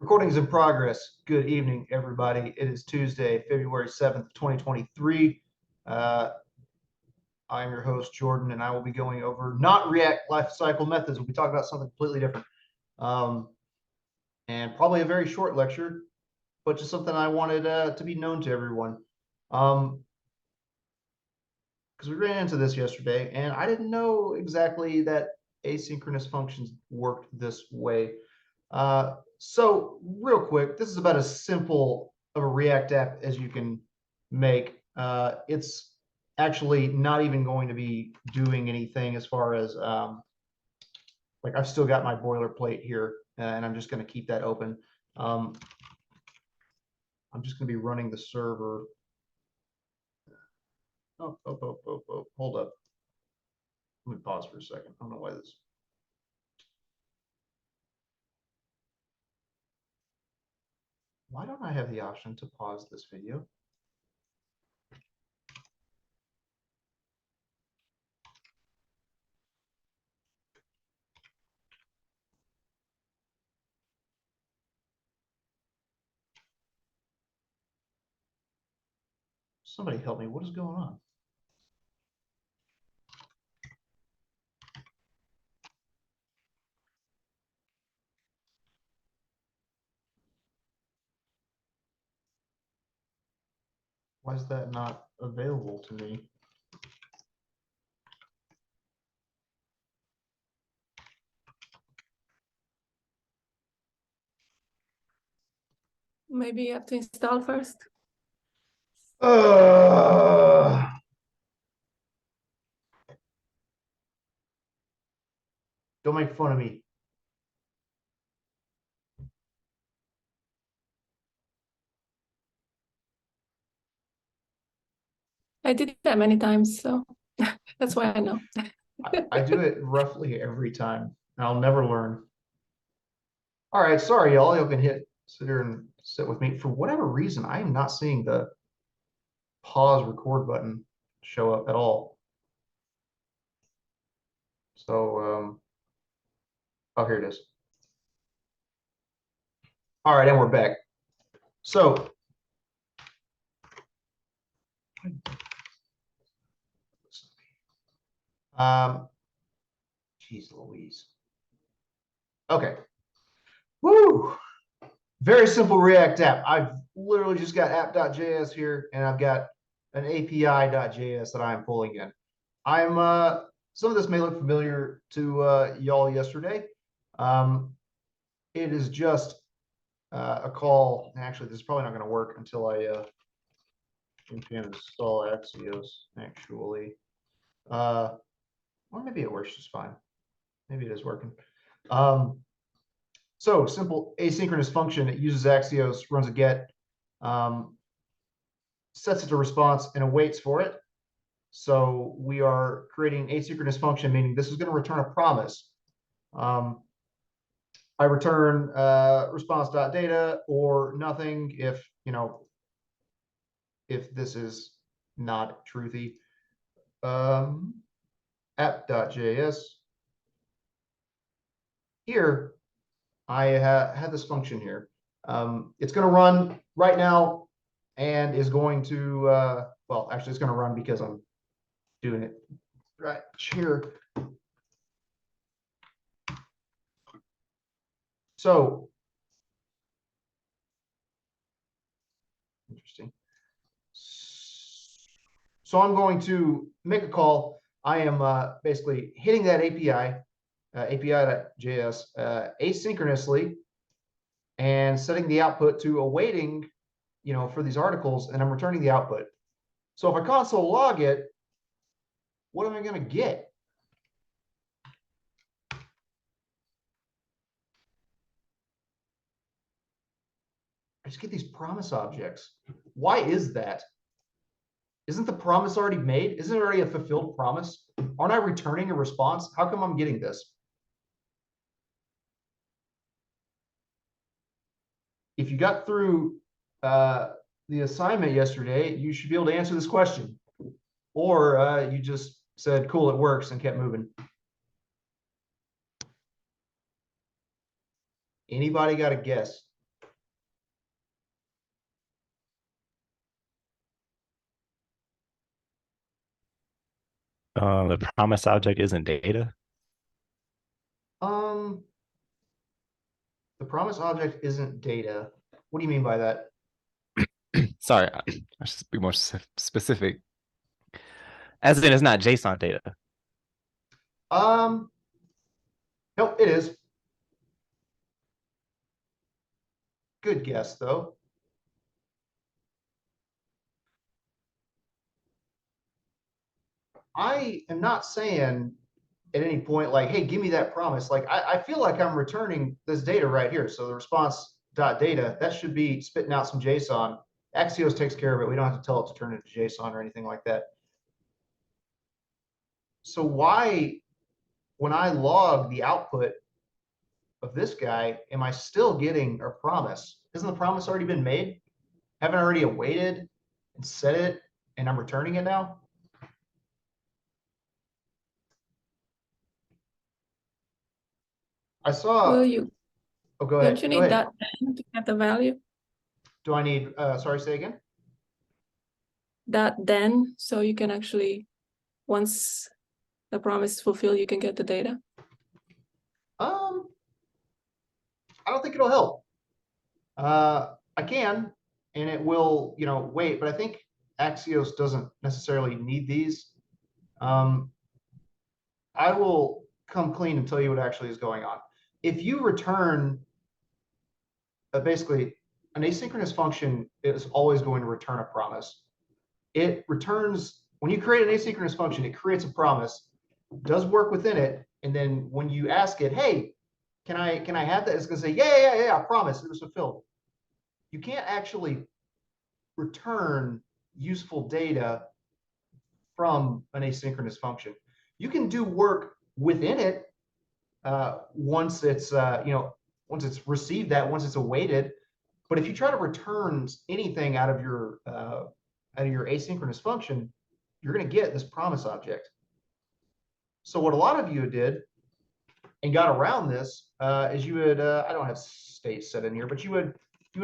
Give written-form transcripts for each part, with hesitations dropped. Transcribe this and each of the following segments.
Recordings in progress. Good evening, everybody. It is Tuesday, February 7th, 2023. I'm your host, Jordan, and I will be going over not React lifecycle methods. We'll be talking about something completely different. And probably a very short lecture, but just something I wanted to be known to everyone. Because we ran into this yesterday, and I didn't know exactly that asynchronous functions worked this way. So real quick, this is about as simple of a React app as you can make. It's actually not even going to be doing anything as far as like I've still got my boilerplate here, and I'm just going to keep that open. I'm just going to be running the server. Oh, hold up. Let me pause for a second. I don't know why this. Why don't I have the option to pause this video? Somebody help me. What is going on? Why is that not available to me? Maybe you have to install first. Don't make fun of me. I did that many times, so that's why I know. I do it roughly every time. I'll never learn. All right, sorry, y'all. You can sit here and sit with me. For whatever reason, I am not seeing the pause record button show up at all. So, oh, here it is. All right, and we're back. So, geez Louise. Okay. Woo! Very simple React app. I've literally just got app.js here, and I've got an API.js that I'm pulling in. I'm some of this may look familiar to y'all yesterday. It is just a call. Actually, this is probably not going to work until I can install Axios. Actually, or maybe it works just fine. Maybe it is working. So simple asynchronous function. It uses Axios, runs a get, sets it to response, and awaits for it. So we are creating an asynchronous function, meaning this is going to return a promise. I return response.data or nothing if, if this is not truthy. App.js. Here, I had this function here. It's going to run right now and is going to, well, actually, it's going to run because I'm doing it right here. So, interesting. So I'm going to make a call. I am basically hitting that API, API.js asynchronously, and setting the output to awaiting, for these articles, and I'm returning the output. So if I console log it, what am I going to get? I just get these promise objects. Why is that? Isn't the promise already made? Isn't it already a fulfilled promise? Aren't I returning a response? How come I'm getting this? If you got through the assignment yesterday, you should be able to answer this question. Or you just said, cool, it works, and kept moving. Anybody got a guess? The promise object isn't data. Um, the promise object isn't data. What do you mean by that? Sorry, I should be more specific. As in, it's not JSON data. Um, no, it is. Good guess, though. I am not saying at any point like, hey, give me that promise. Like, I feel like I'm returning this data right here. So the response dot data, that should be spitting out some JSON. Axios takes care of it. We don't have to tell it to turn it into JSON or anything like that. So why, when I log the output of this guy, am I still getting a promise? Hasn't the promise already been made? Haven't I already awaited and set it and I'm returning it now? I Well, saw, you oh, go don't ahead. you Go need ahead. that then to get the value? Do I need, sorry, say again? That then, so you can actually, once the promise is fulfilled, you can get the data. Um, I don't think it'll help. I can, and it will, wait, but I think Axios doesn't necessarily need these. I will come clean and tell you what actually is going on. If you return, basically, an asynchronous function is always going to return a promise. It returns, when you create an asynchronous function, it creates a promise, does work within it, and then when you ask it, hey, can I have that? It's going to say, yeah, I promise it was fulfilled. You can't actually return useful data from an asynchronous function. You can do work within it once it's once it's received that, once it's awaited. But if you try to return anything out of your asynchronous function, you're going to get this promise object. So what a lot of you did and got around this is you would I don't have state set in here, but you would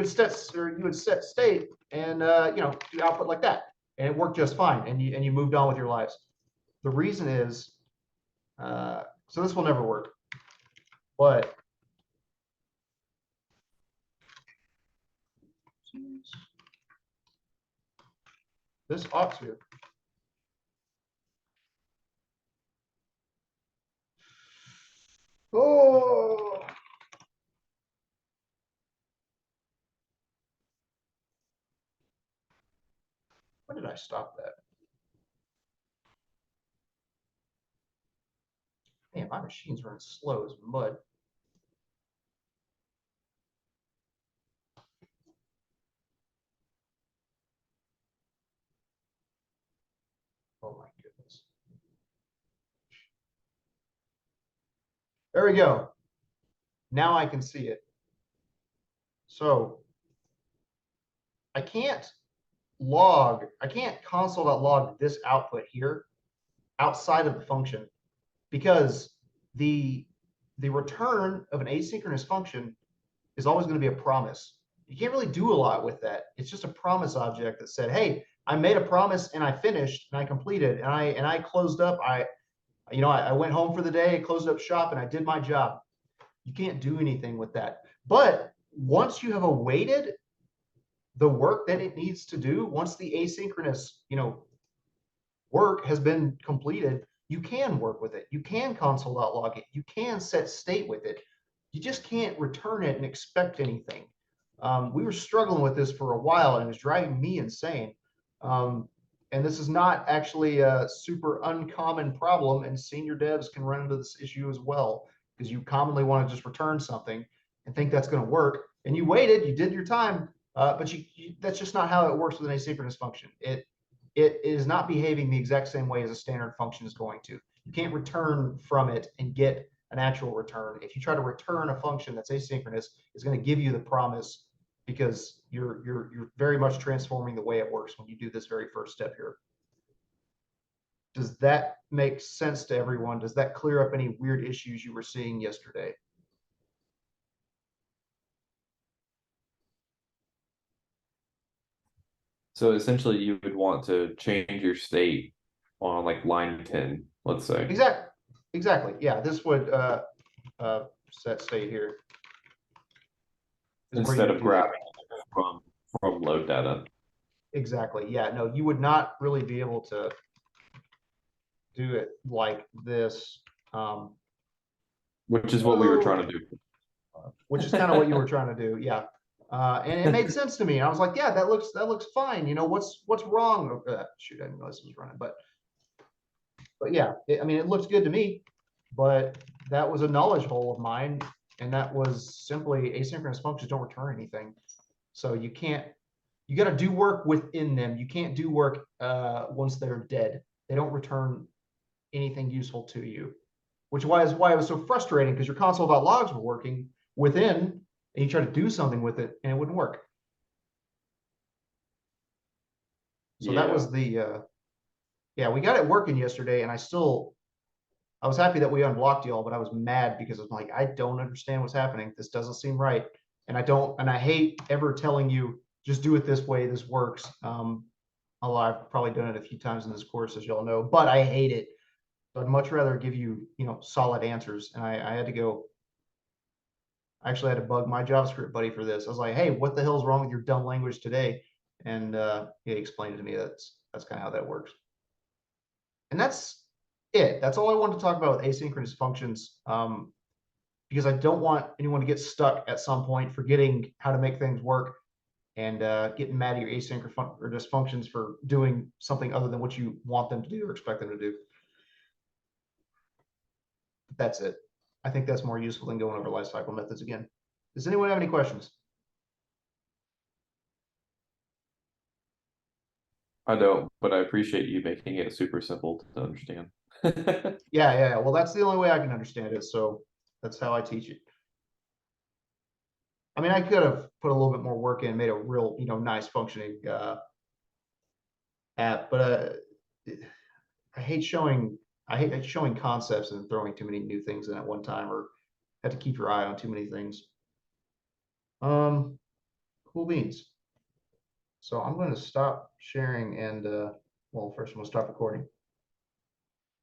set state and do output like that, and it worked just fine, and you moved on with your lives. The reason is so this will never work, but this ought to. Oh, when did I stop that? Man, my machine's running slow as mud. Oh my goodness. There we go. Now I can see it. So I can't console.log this output here outside of the function, because the return of an asynchronous function is always going to be a promise. You can't really do a lot with that. It's just a promise object that said, hey, I made a promise and I finished and I completed and I closed up. I went home for the day, closed up shop, and I did my job. You can't do anything with that. But once you have awaited the work that it needs to do, once the asynchronous, work has been completed, you can work with it. You can console.log it. You can set state with it. You just can't return it and expect anything. We were struggling with this for a while, and it was driving me insane. And this is not actually a super uncommon problem, and senior devs can run into this issue as well, because you commonly want to just return something and think that's going to work. And you waited, you did your time, but that's just not how it works with an asynchronous function. It is not behaving the exact same way as a standard function is going to. You can't return from it and get an actual return. If you try to return a function that's asynchronous, it's going to give you the promise, because you're very much transforming the way it works when you do this very first step here. Does that make sense to everyone? Does that clear up any weird issues you were seeing yesterday? So essentially, you would want to change your state on like line 10 let's say. Exactly. Yeah, this would set state here. is where you Instead would of do that. grabbing it from load data. Exactly. Yeah, no, you would not really be able to do it like this, Which is what we were trying to do. which is kind of what you were trying to do. Yeah. And it made sense to me. I was like, yeah, that looks fine. You know, what's wrong? Shoot, I didn't realize it was running, but yeah, I mean, it looks good to me, but that was a knowledge hole of mine. And that was simply asynchronous functions don't return anything. So you got to do work within them. You can't do work once they're dead. They don't return anything useful to you, which is why it was so frustrating, because your console.logs were working within, and you try to do something with it and it wouldn't work. So that was the yeah, we got it working yesterday, and I was happy that we unblocked y'all, but I was mad because I'm like, I don't understand what's happening. This doesn't seem right. And I hate ever telling you, just do it this way, this works. Although I've probably done it a few times in this course, as y'all know, but I hate it. I'd much rather give you, solid answers. And I had to go, I actually had to bug my JavaScript buddy for this. I was like, hey, what the hell is wrong with your dumb language today? And he explained to me that's kind of how that works. And that's it. That's all I wanted to talk about with asynchronous functions, because I don't want anyone to get stuck at some point forgetting how to make things work and getting mad at your asynchronous functions for doing something other than what you want them to do or expect them to do. That's it. I think that's more useful than going over lifecycle methods again. Does anyone have any questions? I don't, but I appreciate you making it super simple to understand. Yeah. Well, that's the only way I can understand it. So that's how I teach it. I mean, I could have put a little bit more work in, made a real, nice functioning app, but I hate showing concepts and throwing too many new things in at one time, or have to keep your eye on too many things. Cool beans. So I'm going to stop sharing and well, first I'm going to stop recording.